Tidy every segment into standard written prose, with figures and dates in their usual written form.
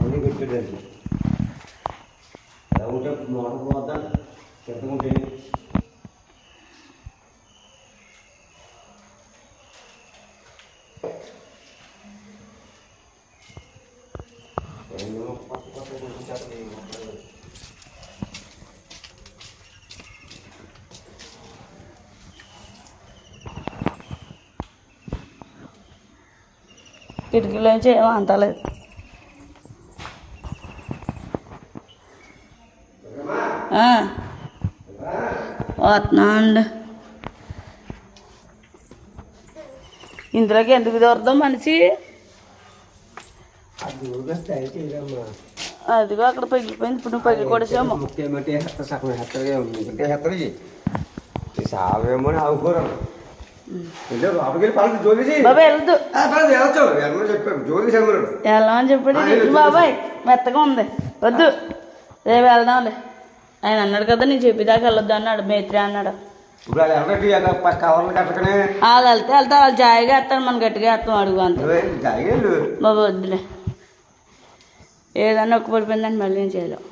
అన్నీ పెట్టేదండి ఎలా ఉంటే మోటార్ పోతా చెత్తకుంటే కిటికీలోంచి ఏమో అంతలేదు. వస్తున్నా అండి. ఇందులోకి ఎందుకు దూరదాం మనిషి? అదిగో అక్కడ పగిలిపోయింది. ఇప్పుడు నువ్వు పగిలి కొడేసాము. సావేమో ఆవుకోరు వెళ్ళమని చెప్పాడు బాబాయ్. మెత్తగా ఉంది, వద్దు రేపు వెళ్దాంలే. ఆయన అన్నాడు కదా నేను చెప్పేదాకా వెళ్ళొద్దు అన్నాడు. మేత్రి అన్నాడు. వాళ్ళు వెళ్తే వాళ్ళు జాయిగా వేస్తాడు, మనం గట్టిగా వేస్తాం. అడుగు అంత బాబా వద్దులే. ఏదన్నా ఒక్క పడిపోయిందని మళ్ళీ నేను చేయలేం.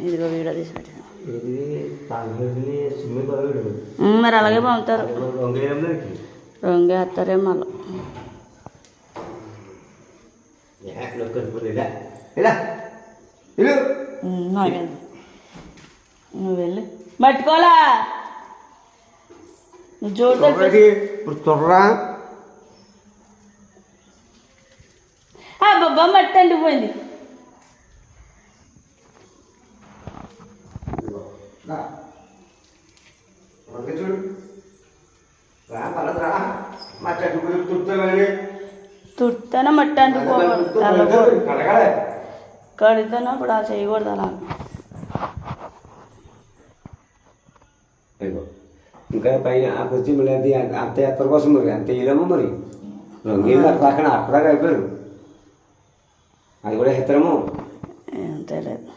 ఇదిగో వీడియో తీసి పెట్టాను. మరి అలాగే పంపుతారు. రంగు వేస్తారే మళ్ళీ. నువ్వు వెళ్ళి పట్టుకోలా. బాబా మట్టి అంటిపోయింది. తుడితేనే మట్టి అంటుకోకూడదు. కడితేనే ఇప్పుడు ఆ చేయకూడదు అలా. ఇంకా పైన ఆ కుర్చీ మళ్ళీ అది అంత ఎత్తర కోసం మరి అంత వేయలేమో మరి రంగీలు అక్కడ అక్కడాగా అయిపోయారు. అది కూడా ఎత్తరము ఏం తెలియదు.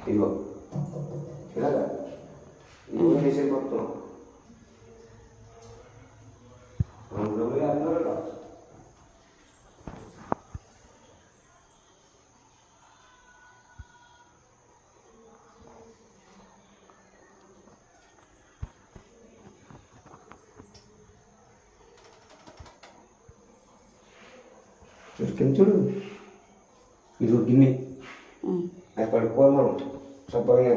ఇదిగో ఇలాగా వేసేది మొత్తం చూడు. ఇది గిన్నె అది పడుకోవాలి మనం శుభ్రంగా.